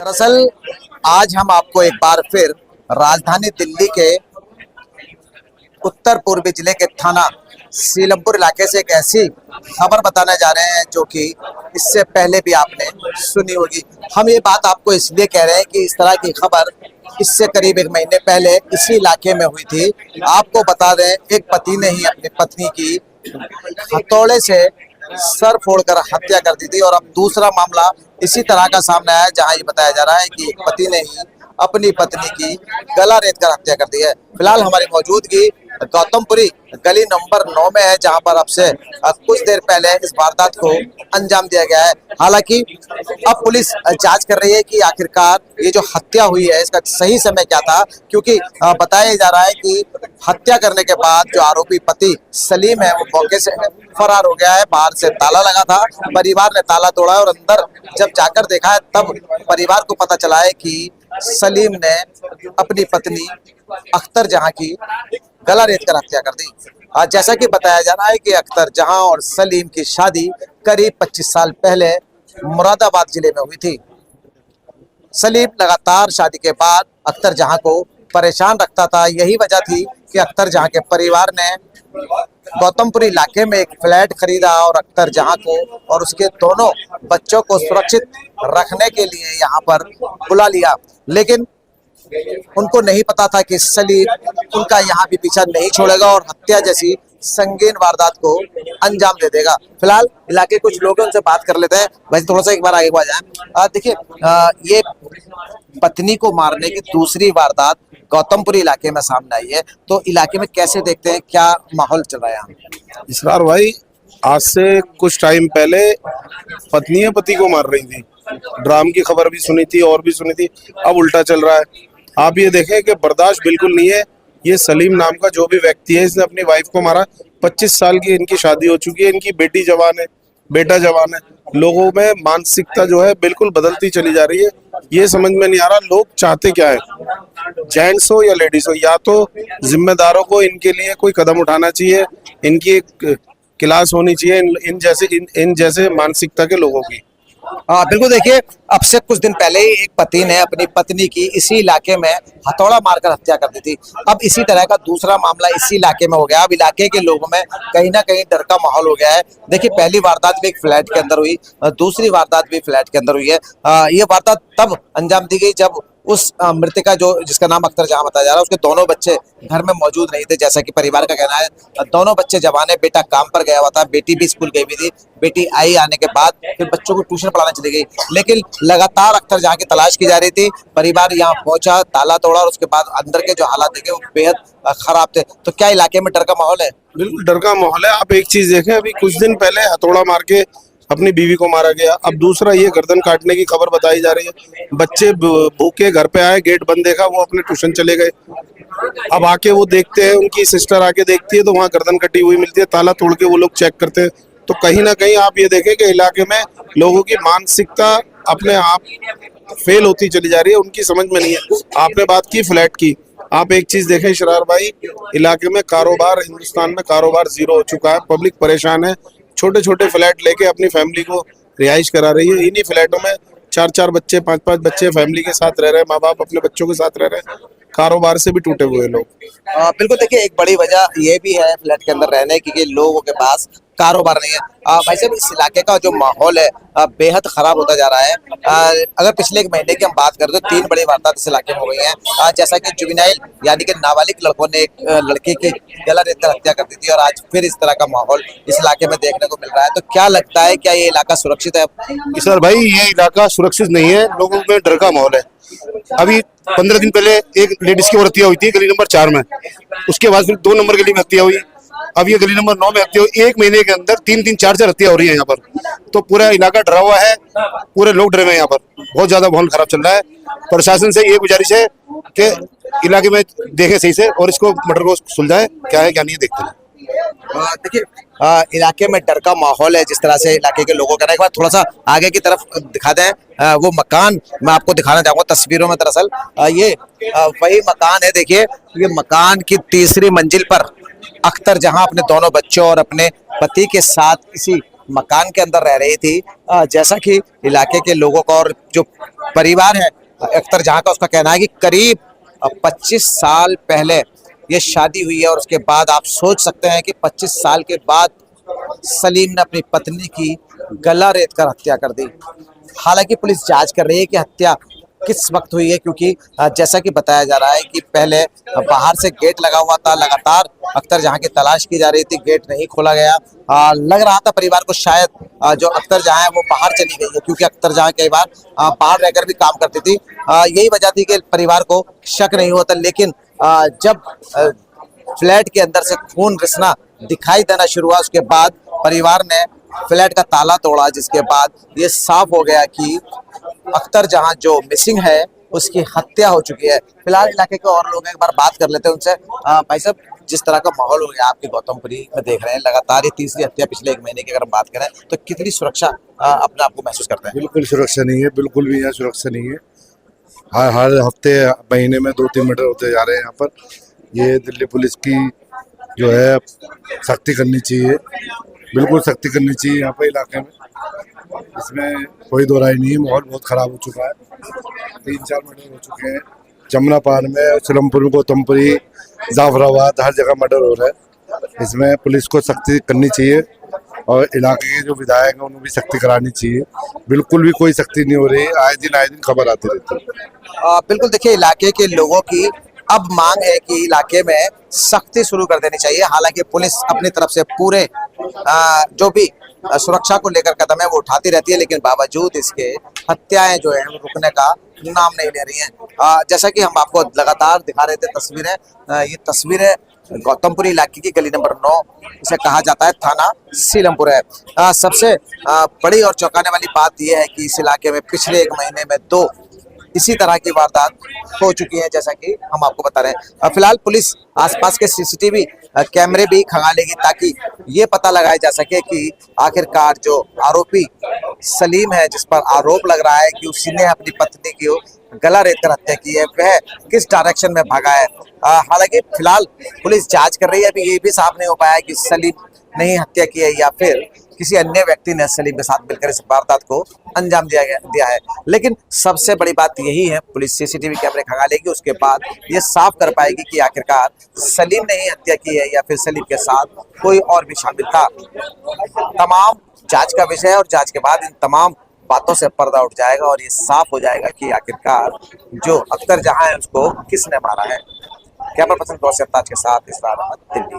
दरअसल आज हम आपको एक बार फिर राजधानी दिल्ली के उत्तर पूर्वी जिले के थाना सीलमपुर इलाके से एक ऐसी खबर बताने जा रहे हैं जो कि इससे पहले भी आपने सुनी होगी। हम ये बात आपको इसलिए कह रहे हैं कि इस तरह की खबर इससे करीब एक महीने पहले इसी इलाके में हुई थी। आपको बता दें, एक पति ने ही अपनी पत्नी की हथौड़े से सर फोड़कर हत्या कर दी थी और अब दूसरा मामला इसी तरह का सामने आया जहां ये बताया जा रहा है कि एक पति ने ही अपनी पत्नी की गला रेत कर हत्या कर दी है। फिलहाल हमारी मौजूदगी गौतमपुरी गली नंबर 9 में है जहां पर अब से कुछ देर पहले इस वारदात को अंजाम दिया गया है। हालांकि अब पुलिस जांच कर रही है कि आखिरकार ये जो हत्या हुई है इसका सही समय क्या था, क्योंकि बताया जा रहा है कि हत्या करने के बाद जो आरोपी पति सलीम है वो मौके से फरार हो गया है। बाहर से ताला लगा था, परिवार ने ताला तोड़ा और अंदर जब जाकर देखा है तब परिवार को पता चला है कि सलीम ने अपनी पत्नी अख्तर जहां की गला रेत कर हत्या कर दी। आज जैसा कि बताया जा रहा है कि अख्तर जहां और सलीम की शादी करीब 25 साल पहले मुरादाबाद जिले में हुई थी। सलीम लगातार शादी के बाद अख्तर जहां को परेशान रखता था। यही वजह थी कि अख्तर जहां के परिवार ने गौतमपुरी इलाके में एक फ्लैट खरीदा और अख्तर जहां को और उसके दोनों बच्चों को सुरक्षित रखने के लिए यहां पर बुला लिया। लेकिन उनको नहीं पता था कि सलीम उनका यहाँ भी पीछा नहीं छोड़ेगा और हत्या जैसी संगीन वारदात को अंजाम दे देगा। फिलहाल इलाके कुछ लोग हैं, उनसे बात कर लेते हैं। वैसे थोड़ा सा एक बार आगे बढ़ जाए। देखिए, ये पत्नी को मारने की दूसरी वारदात गौतमपुरी इलाके में सामने आई है, तो इलाके में कैसे देखते हैं, क्या माहौल चल रहा है यहाँ? इसरार भाई, आज से कुछ टाइम पहले पत्नियां पति को मार रही थी। ड्राम की खबर भी सुनी थी और भी सुनी थी, अब उल्टा चल रहा है। आप ये देखें कि बर्दाश्त बिल्कुल नहीं है। ये सलीम नाम का जो भी व्यक्ति है इसने अपनी वाइफ को मारा। 25 साल की इनकी शादी हो चुकी है, इनकी बेटी जवान है, बेटा जवान है। लोगों में मानसिकता जो है बिल्कुल बदलती चली जा रही है। ये समझ में नहीं आ रहा लोग चाहते क्या है, जेंट्स हो या लेडीज हो। या तो जिम्मेदारों को इनके लिए कोई कदम उठाना चाहिए, इनकी एक क्लास होनी चाहिए इन जैसे मानसिकता के लोगों की। बिल्कुल। देखिए, अब से कुछ दिन पहले ही एक पति ने अपनी पत्नी की इसी इलाके में हथौड़ा मारकर हत्या कर दी थी। अब इसी तरह का दूसरा मामला इसी इलाके में हो गया। अब इलाके के लोगों में कहीं ना कहीं डर का माहौल हो गया है। देखिए, पहली वारदात भी एक फ्लैट के अंदर हुई, दूसरी वारदात भी फ्लैट के अंदर हुई है। ये वारदात तब अंजाम दी गई जब उस मृतका जो जिसका नाम अख्तर जहां बताया जा रहा है उसके दोनों बच्चे घर में मौजूद नहीं थे। जैसा कि परिवार का कहना है, दोनों बच्चे जवान है, बेटा काम पर गया हुआ था, बेटी भी स्कूल गई हुई थी। बेटी आई आने के बाद फिर बच्चों को ट्यूशन पढ़ाने चली गई। लेकिन लगातार अख्तर जहां की तलाश की जा रही थी। परिवार यहाँ पहुंचा, ताला तोड़ा और उसके बाद अंदर के जो हालात देखे वो बेहद खराब थे। तो क्या इलाके में डर का माहौल है? बिल्कुल डर का माहौल है। आप एक चीज देखें, अभी कुछ दिन पहले हथौड़ा मार के अपनी बीवी को मारा गया। अब दूसरा ये गर्दन काटने की खबर बताई जा रही है। बच्चे भूखे घर पे आए, गेट बंद देखा, वो अपने ट्यूशन चले गए। अब आके वो देखते हैं, उनकी सिस्टर आके देखती है तो वहाँ गर्दन कटी हुई मिलती है। ताला तोड़ के वो लोग चेक करते हैं। तो कहीं ना कहीं आप ये देखें कि इलाके में लोगों की मानसिकता अपने आप फेल होती चली जा रही है, उनकी समझ में नहीं है। आपने बात की फ्लैट की, आप एक चीज देखें शरार भाई, इलाके में कारोबार, हिंदुस्तान में कारोबार जीरो हो चुका है। पब्लिक परेशान है, छोटे छोटे फ्लैट लेके अपनी फैमिली को रिहाइश करा रही है। इन्हीं फ्लैटों में 4-4 बच्चे, 5-5 बच्चे फैमिली के साथ रह रहे हैं। माँ बाप अपने बच्चों के साथ रह रहे हैं। कारोबार से भी टूटे हुए लोग। बिल्कुल। देखिए, एक बड़ी वजह ये भी है फ्लैट के अंदर रहने की कि लोगों के पास कारोबार नहीं है। वैसे भी इस इलाके का जो माहौल है बेहद खराब होता जा रहा है। अगर पिछले एक महीने की हम बात करें तो 3 बड़ी वारदात इस इलाके में हो गई हैं। जैसा कि जुवेनाइल यानी कि नाबालिग लड़कों ने एक लड़के की गला रेत कर हत्या कर दी थी और आज फिर इस तरह का माहौल इस इलाके में देखने को मिल रहा है। तो क्या लगता है, क्या ये इलाका सुरक्षित है? सर भाई, ये इलाका सुरक्षित नहीं है, लोगों में डर का माहौल है। अभी 15 दिन पहले एक लेडीज की हत्या हुई थी गली नंबर 4 में। उसके बाद फिर 2 नंबर गली में हत्या हुई। अब ये गली नंबर 9 में हत्या हुई। एक महीने के अंदर 3-3, 4-4 हत्या हो रही है यहाँ पर। तो पूरा इलाका डरा हुआ है, पूरे लोग डरे हुए हैं। यहाँ पर बहुत ज्यादा माहौल खराब चल रहा है। प्रशासन से ये गुजारिश है कि इलाके में देखें सही से और इसको मर्डर को सुलझाए, क्या है क्या नहीं देखते हैं। देखिए, इलाके में डर का माहौल है जिस तरह से इलाके के लोगों का। एक बार थोड़ा सा आगे की तरफ दिखा दें, वो मकान मैं आपको दिखाना चाहूंगा तस्वीरों में। दरअसल ये वही मकान है। देखिए, ये मकान की तीसरी मंजिल पर अख्तर जहां अपने दोनों बच्चों और अपने पति के साथ इसी मकान के अंदर रह रही थी। जैसा कि इलाके के लोगों का और जो परिवार है अख्तर जहां का, उसका कहना है कि करीब 25 साल पहले ये शादी हुई है और उसके बाद आप सोच सकते हैं कि 25 साल के बाद सलीम ने अपनी पत्नी की गला रेत कर हत्या कर दी। हालांकि पुलिस जांच कर रही है कि हत्या किस वक्त हुई है, क्योंकि जैसा कि बताया जा रहा है कि पहले बाहर से गेट लगा हुआ था, लगातार अख्तर जहां की तलाश की जा रही थी, गेट नहीं खोला गया। लग रहा था परिवार को शायद जो अख्तर जहां है वो बाहर चली गई है, क्योंकि अख्तर जहां कई बार बाहर रहकर भी काम करती थी। यही वजह थी कि परिवार को शक नहीं होता, लेकिन जब फ्लैट के अंदर से खून रिसना दिखाई देना शुरू हुआ, उसके बाद परिवार ने फ्लैट का ताला तोड़ा, जिसके बाद ये साफ हो गया कि अख्तर जहां जो मिसिंग है उसकी हत्या हो चुकी है। फिलहाल इलाके के और लोग हैं, एक बार बात कर लेते हैं उनसे। भाई साहब, जिस तरह का माहौल हो गया आपके गौतमपुरी में देख रहे हैं, लगातार ये तीसरी हत्या पिछले 1 महीने की अगर हम बात करें तो कितनी सुरक्षा अपने आप को महसूस करते हैं? बिल्कुल सुरक्षा नहीं है, बिल्कुल भी यहाँ सुरक्षा नहीं है। हर हर हफ्ते महीने में 2-3 मर्डर होते जा रहे हैं यहाँ पर। ये दिल्ली पुलिस की जो है सख्ती करनी चाहिए, बिल्कुल सख्ती करनी चाहिए यहाँ पर इलाके में। इसमें कोई दो राय नहीं है, माहौल बहुत खराब हो चुका है। 3-4 मर्डर हो चुके हैं जमुनापार में, सिलमपुर, गौतमपुरी, जाफराबाद, हर जगह मर्डर हो रहा है। इसमें पुलिस को सख्ती करनी चाहिए और इलाके के जो विधायक हैं उन्हें भी सख्ती करानी चाहिए। बिल्कुल भी कोई सख्ती नहीं हो रही है, आए दिन खबर आती रहती है। बिल्कुल, देखिए इलाके के लोगों की अब मांग है कि इलाके में सख्ती शुरू कर देनी चाहिए। हालांकि पुलिस अपनी तरफ से पूरे जो भी सुरक्षा को लेकर कदम है वो उठाती रहती है, लेकिन बावजूद इसके हत्याएं जो है वो रुकने का नाम नहीं ले रही हैं। जैसा कि हम आपको लगातार दिखा रहे थे तस्वीरें, ये तस्वीरें गौतमपुरी इलाके की गली नंबर 9, इसे कहा जाता है, थाना सीलमपुर है। सबसे बड़ी और चौंकाने वाली बात यह है कि इस इलाके में पिछले 1 महीने में 2 इसी तरह की वारदात हो चुकी है, जैसा कि हम आपको बता रहे हैं। फिलहाल पुलिस आसपास के सीसीटीवी कैमरे भी खंगालेगी ताकि ये पता लगाया जा सके कि आखिरकार जो आरोपी सलीम है, जिस पर आरोप लग रहा है कि उसी ने अपनी पत्नी की गला रेत कर हत्या की है, वह किस डायरेक्शन में भागा है। हालांकि फिलहाल पुलिस जांच कर रही है। अभी ये भी साफ नहीं हो पाया कि सलीम ने ही हत्या की है या फिर किसी अन्य व्यक्ति ने सलीम के साथ मिलकर इस वारदात को अंजाम दिया है। लेकिन सबसे बड़ी बात यही है, पुलिस सीसीटीवी कैमरे खंगालेगी, उसके बाद ये साफ कर पाएगी कि आखिरकार सलीम ने ही हत्या की है या फिर सलीम के साथ कोई और भी शामिल था। तमाम जांच का विषय है और जांच के बाद इन तमाम बातों से पर्दा उठ जाएगा और ये साफ हो जाएगा कि आखिरकार जो अख्तर जहां है उसको किसने मारा है। कैमरा पर्सन गौर से ताज के साथ इसरार अहमद, दिल्ली।